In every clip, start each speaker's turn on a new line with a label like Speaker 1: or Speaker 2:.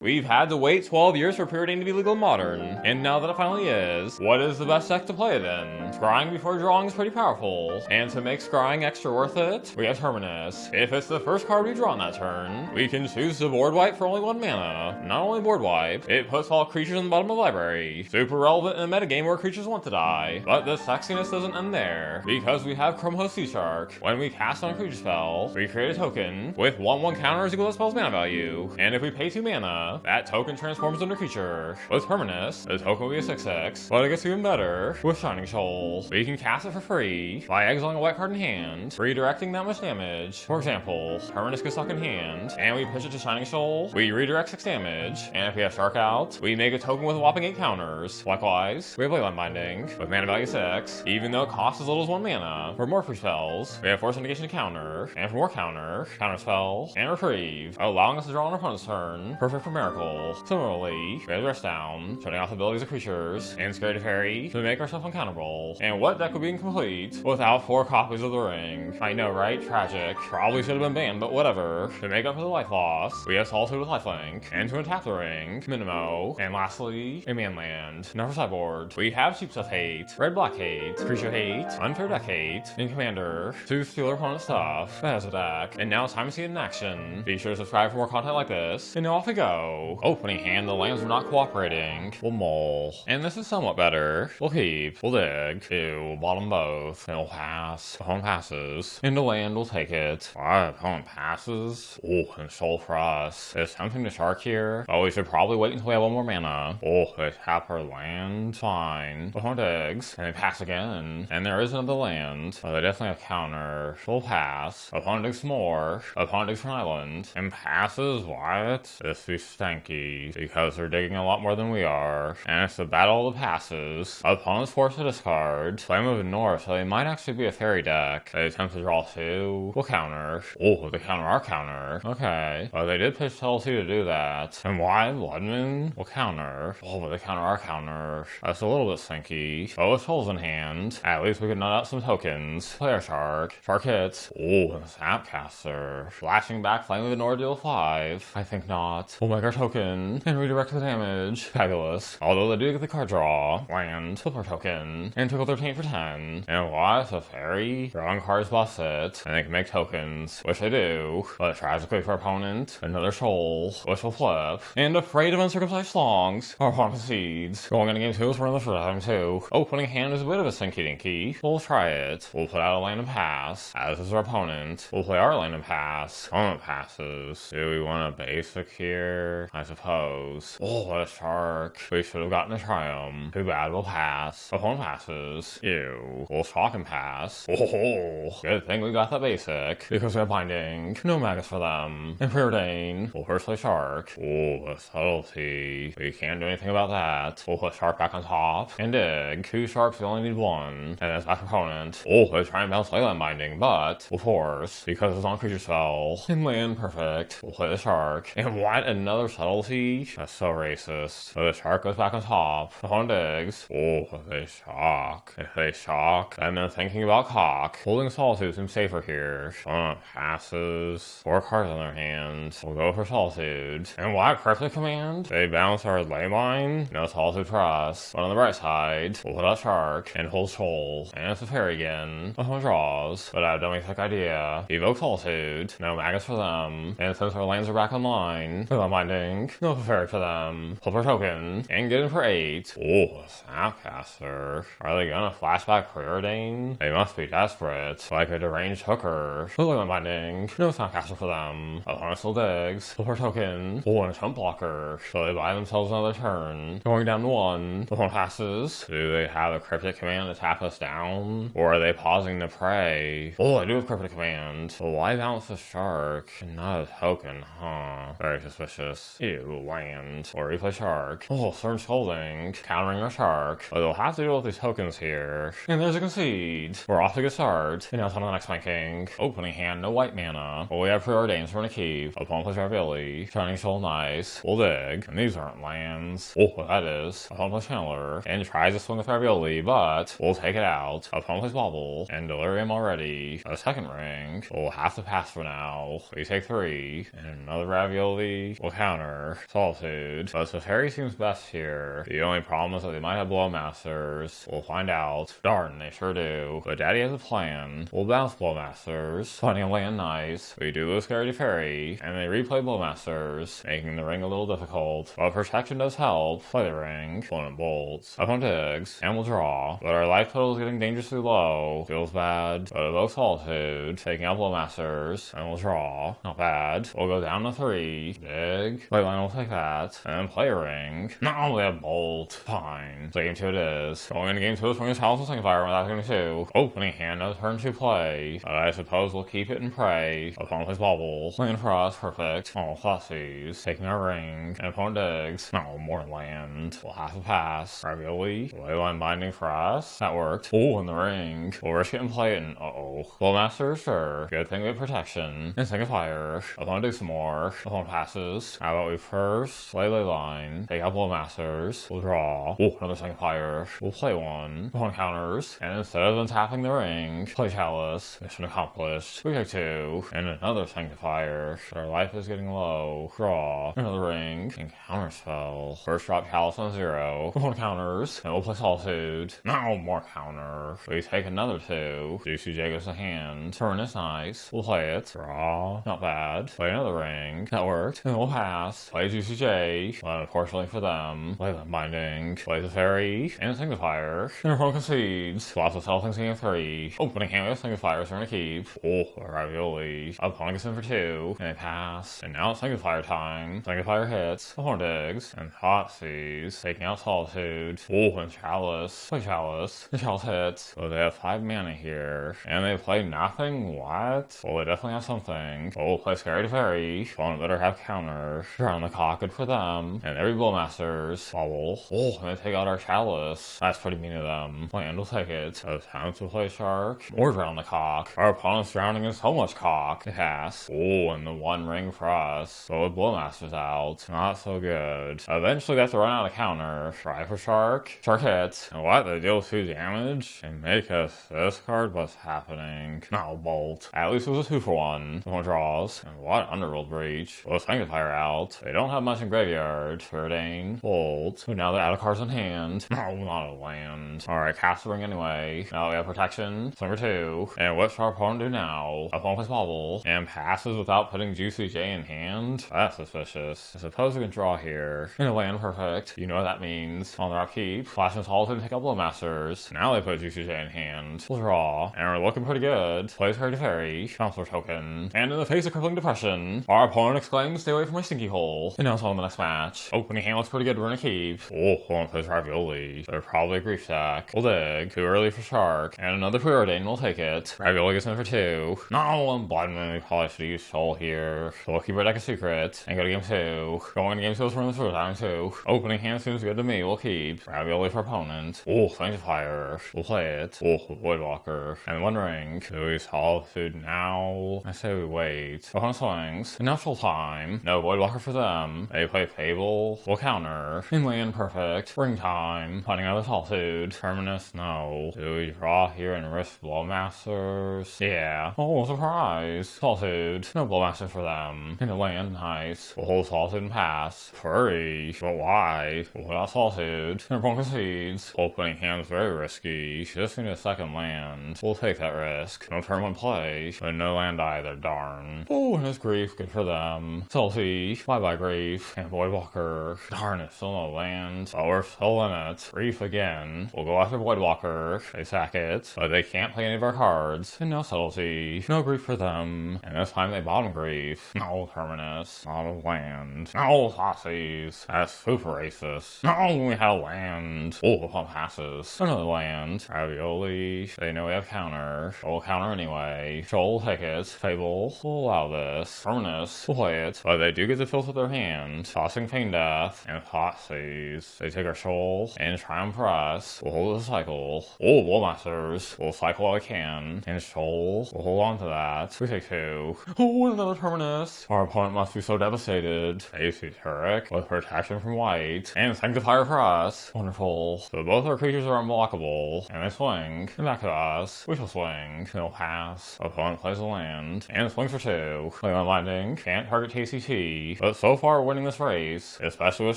Speaker 1: We've had to wait 12 years for PreOrdain to be legal in Modern, and now that it finally is, what is the best deck to play it in? Scrying before drawing is pretty powerful, and to make scrying extra worth it, we have Terminus. If it's the first card we draw on that turn, we can choose to board wipe for only 1 mana. Not only board wipe, it puts all creatures in the bottom of the library. Super relevant in a metagame where creatures want to die. But the sexiness doesn't end there, because we have Chrome Host Seedshark. When we cast on a creature spell, we create a token with 1/1 counters equal to the spell's mana value, and if we pay 2 mana, that token transforms into a creature. With Terminus, the token will be a 6/6, but it gets even better with Shining Shoal. We can cast it for free by exiling a white card in hand, redirecting that much damage. For example, Terminus gets stuck in hand, and we push it to Shining Shoal, we redirect 6 damage, and if we have Shark out, we make a token with a whopping 8 counters. Likewise, we have Leyline Binding with mana value 6, even though it costs as little as 1 mana. For more free spells, we have Force of Negation to counter, and for more Counterspell, and Reprieve, allowing us to draw on our opponent's turn, perfect for Miracle. Similarly, we have Rest Down, shutting off abilities of creatures, and SCRY Teferi to make ourselves uncountable. And what deck would be incomplete without 4 copies of the ring? I know, right? Tragic. Probably should have been banned, but whatever. To make up for the life loss, we have Solitude with lifelink, and to untap the ring, Minamo, and lastly, a manland. Now for sideboard, we have Cheap Stuff Hate, Red-Black Hate, Creature Hate, Unfair Deck Hate, and Commander to steal our opponent's stuff. That is a deck. And now it's time to see it in action. Be sure to subscribe for more content like this, and now off we go. Opening hand, the lands are not cooperating. We'll mull. And this is somewhat better. We'll keep. We'll dig. Ew, we'll bottom both. And we'll pass. Opponent passes. Into land, we'll take it. Alright, opponent passes. Oh, and Shoal for us. It's tempting to shark here, but we should probably wait until we have 1 more mana. Oh, they tap our land. Fine. Opponent digs. And they pass again. And there is another land. Oh, they definitely have counter. We'll pass. Opponent digs some more. Opponent digs for an island. And passes. What? This is stanky, because they're digging a lot more than we are, and it's the battle of the passes. Opponents forced to discard, so I move north, so they might actually be a fairy deck. They attempt to draw 2, we'll counter. Oh, they counter our counter. Okay, but they did pitch Solitude to do that. And why? Blood Moon? We'll counter. Oh, but they counter our counter. That's a little bit stinky. But with Shoals in hand, at least we can nut out some tokens. Play our Shark. Shark hits. Oh, and Snapcaster. Flashing back, Flame of the North, deal 5. I think not. We'll make our token and redirect the damage. Fabulous. Although they do get the card draw. Land. Flip our token. And took a 13 for 10. And what? A fairy? Drawing cards buffs it. And they can make tokens. Which they do. But tragically for our opponent, another Shoal. Which will flip. And afraid of uncircumcised slongs, our opponent concedes. Going into game 2 is one of the first time too. Opening hand is a bit of a stinky dinky. We'll try it. We'll put out a land and pass. As is our opponent. We'll play our land and pass. Opponent passes. Do we want a basic here? I suppose. Oh, what a shark. We should have gotten a Triome. Too bad, we'll pass. Opponent passes. Ew. We'll shock and pass. Oh, good thing we got that basic, because we have Binding. No maggots for them. And PreOrdain. We'll first play Shark. Oh, the subtlety. We can't do anything about that. We'll put Shark back on top. And dig. 2 Sharks, we only need 1. And that's back opponent. Oh, they try and bounce Leyline Binding, but we'll force, because it's on creature spell. And land, perfect. We'll play the Shark. And what? Another subtlety? That's so racist. So the Shark goes back on top. Opponent digs. Oh, if they shock. If they shock, then they're thinking about cock. Holding Solitude seems safer here. Opponent passes. 4 cards in their hand. We'll go for Solitude. And what? Cryptic command? They bounce our Leyline? No Solitude for us. But on the right side, we'll put out Shark and hold Shoal. And it's a fairy again. Opponent draws. But I have a dummy thick idea. Evoke Solitude. No maggots for them. And since our lands are back online, Leyline Binding. No fairy for them. Flip our token. And get in for 8. Oh, Snapcaster. Are they gonna flashback PreOrdain? They must be desperate. Like a deranged hooker. Leyline Binding. No Snapcaster for them. Opponent still digs. Flip our token. Oh, and a chump blocker. So they buy themselves another turn. Going down to 1. Opponent passes. Do they have a cryptic command to tap us down? Or are they pausing to pray? Oh, I do have cryptic command. But why bounce the Shark? Not a token, huh? Very suspicious. Ew, land. Or replay Shark. Oh, Surge Scalding. Countering our Shark. But they'll have to deal with these tokens here. And there's a concede. We're off to a good start. And now it's on to the next ranking. Opening hand, no white mana. But we have PreOrdain, so we're gonna keep. Opponent plays Raveler. Shining Shoal, nice. We'll dig. And these aren't lands. Oh, what that is. Opponent plays Chandler. And tries to swing with Raveler, but we'll take it out. Opponent plays Bobble. And Delirium already. A second ring. We'll have to pass for now. We take 3. And another Ravioli. We'll count counter, Solitude. But Teferi seems best here. The only problem is that they might have Blow Masters. We'll find out. Darn, they sure do. But Daddy has a plan. We'll bounce Blow Masters, finding a land nice. We do lose Teferi, and they replay Blow Masters, making the ring a little difficult. But protection does help. Play the ring. Opponent bolts. Opponent digs, and we'll draw. But our life total is getting dangerously low. Feels bad. But evoke Solitude, taking out Blow Masters, and we'll draw. Not bad. We'll go down to 3. Dig. Leyline will take that, and then play a ring. No, they have bolt. Fine. So game 2 it is. Going into game 2 is swing his Hallowed Fountain without game 2. Opening hand, no turn to play. I suppose we'll keep it and pray. Opponent plays bauble. Land for us, perfect. Oh, Fussies. Taking our ring, and opponent digs. No, more land. We'll have to pass. Ravioli. Leyline Binding for us. That worked. Oh, in the ring. We'll risk it and play it, and Blow Master, sure. Good thing we have protection. And Sing of Fire. Opponent digs some more. Opponent passes. How about we first play Leyline, take out Blow Masters, we'll draw. Oh, another Sing of Fire. We'll play one. Opponent counters, and instead of untapping the ring, play Chalice. Mission accomplished. We take 2, and another Sing of Fire. Our life is getting low. Draw. Another ring, and Counterspell. First drop Chalice on 0. Opponent counters, and we'll play Solitude. No more counter. We take another 2. UCJ goes to hand. Terminus nice. We'll play it. Draw. Not bad. Play another ring. That worked. And we'll pass. Play UCJ. But unfortunately for them, Leyline Binding. Play Teferi. And Signifier. And opponent concedes. Lots of self things in game 3. Opening hand with Signifiers are gonna keep. Oh, Ravioli. Opponent gets in for 2. And they pass. And now it's Signifier time. Signifier hits. Opponent digs. And Thoughtseize. Taking out Solitude. Oh, and Chalice. Play Chalice. And Chalice hits. So they have 5 mana here. And they play nothing? What? Well, they definitely have something. Oh, we'll play Scary Teferi. Opponent better have counter. Around the cock, good for them. And every Blow Masters. Bubble. Oh, and they take out our Chalice. That's pretty mean of them. Land will take it. So time to play Shark. More drown the cock. Our opponent's drowning in so much cock. It has. Oh, and the 1 ring for us. So with Blow Masters out. Not so good. Eventually they have to run out of counter. Try for Shark. Shark hits. And what? They deal 2 damage? And make us this card? What's happening? No, bolt. At least it was a 2 for 1. Someone draws. And what? Underworld Breach. Well, Sanctifier out. They don't have much in graveyard. Preordain. Bolt. So now they're out of cards in hand. No, not a land. Alright, cast the ring anyway. Now we have protection. Number 2. And what should our opponent do now? Opponent plays bubble. And passes without putting Juicy J in hand? That's suspicious. I suppose we can draw here. And a land, perfect. You know what that means. On their upkeep. Flash and Solitude and take out Blow Masters. Now they put Juicy J in hand. We'll draw. And we're looking pretty good. Plays Scary Teferi. Counselor token. And in the face of crippling depression, our opponent exclaims, stay away from my stinky hole. And now it's on the next match. Opening hand looks pretty good, we're gonna keep. Oh, opponent plays Ravioli. They're probably a grief stack. We'll dig. Too early for Shark. And another Preordain, we'll take it. Ravioli gets in for 2. No, I'm blind. We probably should use Shoal here. So we'll keep our deck a secret. And go to game 2. Going to game 2 is from the first time too. Opening hand seems good to me, we'll keep. Ravioli for opponent. Oh, Sanctifier. We'll play it. Oh, Voidwalker. And 1 ring. Do we Solitude now? I say we wait. Opponent swings. And now full time. No Voidwalker for them. They play Fable. We'll counter. In land, perfect. Ring time. Finding out the Solitude. Terminus, no. Do we draw here and risk Blow Masters? Yeah. Oh, surprise. Solitude. No Blow Masters for them. In the land, nice. We'll hold Solitude and pass. Furry. But why? We'll put out Solitude. And opponent concedes. Opening hand is very risky. Just need a second land. We'll take that risk. No turn 1 play. But no land either, darn. Oh, and it's grief. Good for them. Salty. Bye-bye grief. And Voidwalker. Darn, it's still no land. Oh, we're still in it. Grief again. We'll go after Voidwalker. They sack it. But they can't play any of our cards. And no subtlety. No grief for them. And this time they bottom grief. No Terminus. Not a land. No Thoughtseize. That's super racist. No, we had a land. Oh, the pump passes. Another land. Ravioli. They know we have counter. We'll counter anyway. Shoal will take it. Fable. We'll allow this. Terminus. We'll play it. But they do get the filth with their hand. Tossing Feign Death. And Thoughtseize. They take our Shoal. And Triumph for us. We'll hold the cycle. Oh, Blow Masters. We'll cycle all we can. And Shoal. We'll hold on to that. We take 2. Oh, another Terminus. Our opponent must be so devastated. AC Turek. With protection from white. And Sanctifier for us. Wonderful. So both our creatures are unblockable. And they swing. And back to us. We shall swing. They'll pass. Opponent plays a land. And swings for 2. Leyline Binding. Can't target TCT. but so far winning this race, especially with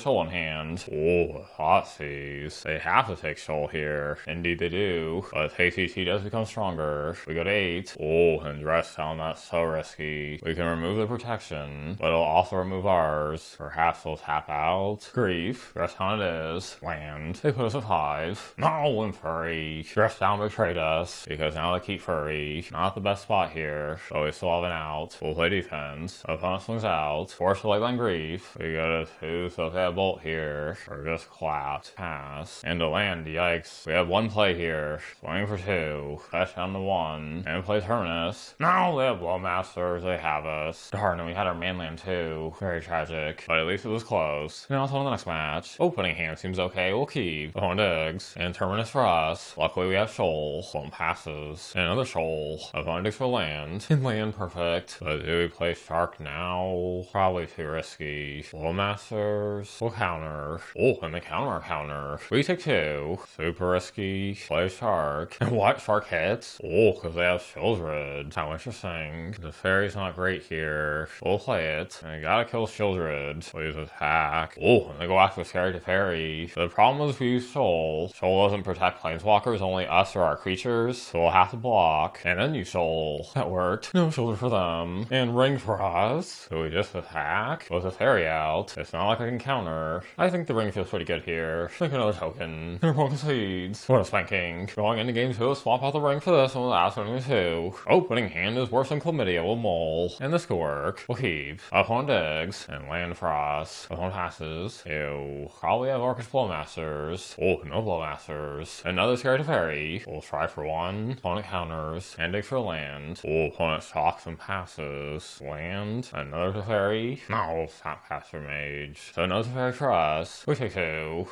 Speaker 1: Shoal in hand. Oh, Thoughtseize. They have to take Shoal here. Indeed they do, but KCT does become stronger. We go to 8. Oh, and Dress Down, that's so risky. We can remove the protection, but it'll also remove ours. Perhaps they'll tap out. Grief. Dress Down it is. Land. They put us at 5. No, and Furry. Dress Down betrayed us, because now they keep Furry. Not the best spot here, but we still have an out. We'll play defense. Opponent swings out. Force the Leyline Grief. We go to 2, so if they have Bolt here, or just clapped. Pass. And to land, yikes. We have 1 play here. Swing for 2. Fetch down to 1. And play Terminus. No, they have Blowmasters. They have us. Darn, and we had our mainland too. Very tragic. But at least it was close. Now on to the next match. Opening hand seems okay. We'll keep. Opponent digs. And Terminus for us. Luckily we have Shoal. One passes. And another Shoal. Opponent digs for land. And land perfect. But do we play Shark now? Probably too risky. Blowmasters. We'll counter. Oh, and they counter our counter. We take 2. Super risky. Play Shark. And what? Shark hits? Oh, because they have Shieldred. How interesting. The Teferi's not great here. We'll play it. And I gotta kill Shieldred. Please attack. Oh, and they go after Scary Teferi. The problem is we use Shoal. Shoal doesn't protect planeswalkers, only us or our creatures. So we'll have to block. And then use Shoal. That worked. No Shoulder for them. And Ring for us. So we just attack. With Teferi out. It's not like I can counter. I think the Ring feels pretty good here. Think another token. They're both Seeds. What a spanking. Going into game 2, swap out the Ring for this one without swinging 2. Opening hand is worse than Chlamydia will mole. And this could work. We'll keep. Opponent digs. And land for us. Opponent passes. Ew. Probably have Orcus Blowmasters. Oh, no Blowmasters. Another Scary Teferi. We'll try for 1. Opponent counters. And dig for land. Oh, opponent shocks and passes. Land. Another Teferi. No, tap pass for Mage. So another Teferi for us. We take 2. Oh,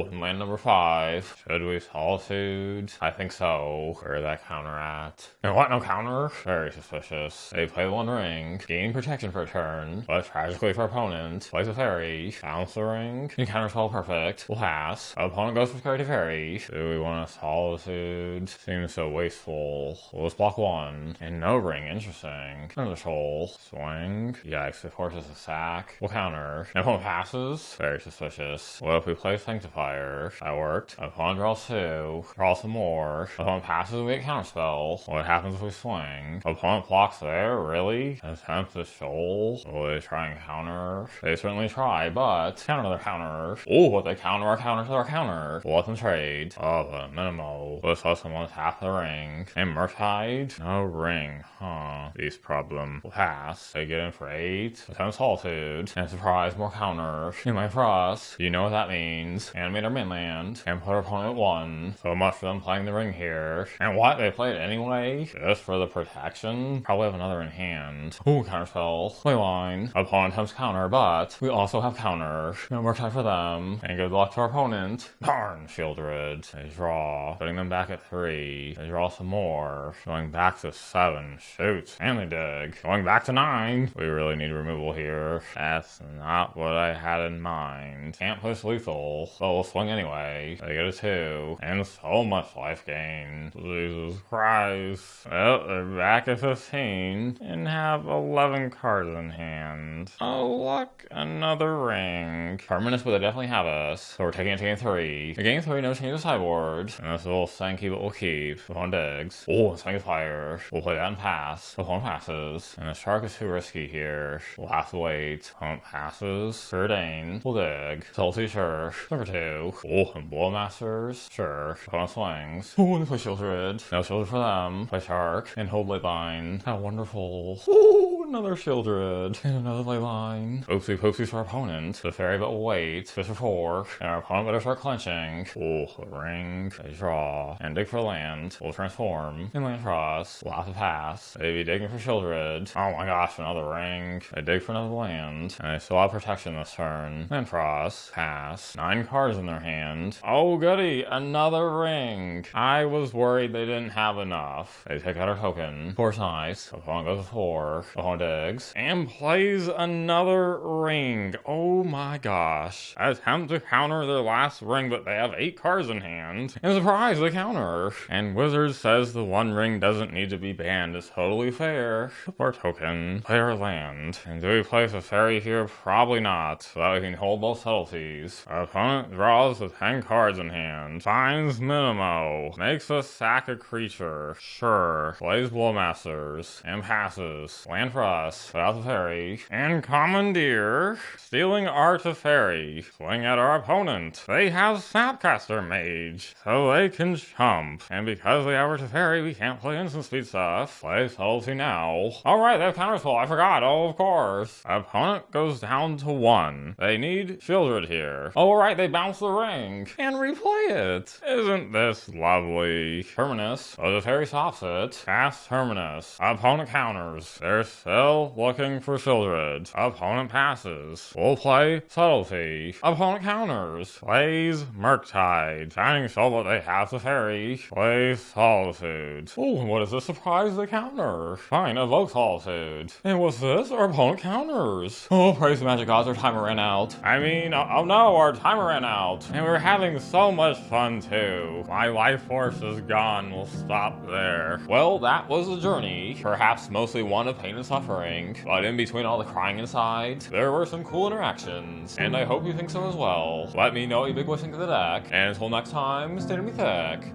Speaker 1: and land number 5. Should we Solitude? I think so. Where is that counter at? And what? No counter? Very suspicious. They play 1 ring. Gain protection for a turn. But tragically for opponent. Plays a Teferi. Bounce the ring. And Counterspell perfect. We'll pass. Opponent goes for Scary Teferi. Do we want to Solitude? Seems so wasteful. We'll just block 1. And no ring. Interesting. Another Shoal. Swing. Yikes. It forces a sack. We'll counter. And opponent passes. Very suspicious. What if we play Sanctifier? That worked. Opponent draws 2. Draw some more. Opponent passes and we get Counterspell. What happens if we swing? Opponent blocks there? Really? Attempt to Shoal? Will they try and counter? They certainly try, but counter their counter. Oh, but they counter our counter to our counter. We'll let them trade. Oh, but Minamo. Let's let someone tap the ring. And Murktide? No ring, huh? These problem. We'll pass. They get in for 8. Attempt Solitude. And surprise, more counter. And land for us. You know what that means. Animate our mainland. And put our opponent at 1. So much for them playing the ring here. And what? They play it anyway? Just for the protection? Probably have another in hand. Ooh, Counterspell. Leyline. Opponent attempts counter, but we also have counter. No more time for them. And good luck to our opponent. Darn, Shieldred. They draw. Putting them back at 3. They draw some more. Going back to 7. Shoot. And they dig. Going back to 9. We really need removal here. That's not what I had in mind. Can't push lethal, but we'll swing anyway. They get a 2. And so much life gain. Jesus Christ. Well, they're back at 15. And have 11 cards in hand. Oh, look. Another ring. Terminus, but they definitely have us. So we're taking it to game 3. In game 3, no change of sideboard. And this little Sankey, but we'll keep. Opponent digs. Oh, Sanctifier. We'll play that and pass. Opponent passes. And the Shark is too risky here. We'll have to wait. Opponent passes. PreOrdain. We'll dig. Salty, sure. Number 2. Oh, and Blowmasters. Sure. Opponent swings. Oh, and they play Shieldred. No Shieldred for them. Play Shark. And hold Leyline. How wonderful. Oh, another Shieldred. And another Leyline. Oopsie poopsies for our opponent. The Teferi, but we'll wait. Fish for 4. And our opponent better start clenching. Oh, ring. They draw. And dig for land. We'll transform. And land for us. We'll have to pass. They be digging for Shieldred. Oh my gosh, another ring. They dig for another land. And they still have protection this turn. Land for us. Pass. 9 cards in their hand. Oh goody, another ring. I was worried they didn't have enough. They take out our token. Force nice. Opponent goes to 4. Opponent digs, and plays another ring. Oh my gosh. Attempt to counter their last ring, but they have 8 cards in hand. And surprise, they counter. And Wizard says the one ring doesn't need to be banned. It's totally fair. Flip our token, play our land. And do we play Teferi here? Probably not, so that we can hold both subtleties. Our opponent draws with 10 cards in hand, finds Minamo, makes us sack a creature, sure, plays Blowmasters, and passes. Land for us, without Teferi, and Commandeer, stealing our Teferi, swing at our opponent. They have Snapcaster Mage, so they can chump, and because we have our Teferi, we can't play instant speed stuff. Play subtlety now. Alright, they have Counterspell, I forgot, oh of course. Opponent goes down to 1. They need Shieldred here. Oh right, they bounce the ring, and replay it. Isn't this lovely? Terminus, the Teferi stops it, cast Terminus. Opponent counters. They're still looking for Shieldred. Opponent passes. We'll play Subtlety. Opponent counters. Plays Murktide. Shining Shoal, but they have Teferi. Plays Solitude. Oh, and what is this surprise they counter? Fine, evoke Solitude. And what's this? Our opponent counters. Oh, praise the magic gods, our timer ran out. I mean, oh no, our timer ran out. And we're having so much fun too. My life force is gone. We'll stop there. Well, that was a journey. Perhaps mostly one of pain and suffering. But in between all the crying inside, there were some cool interactions. And I hope you think so as well. Let me know what you big wish into the deck. And until next time, stay to be thick.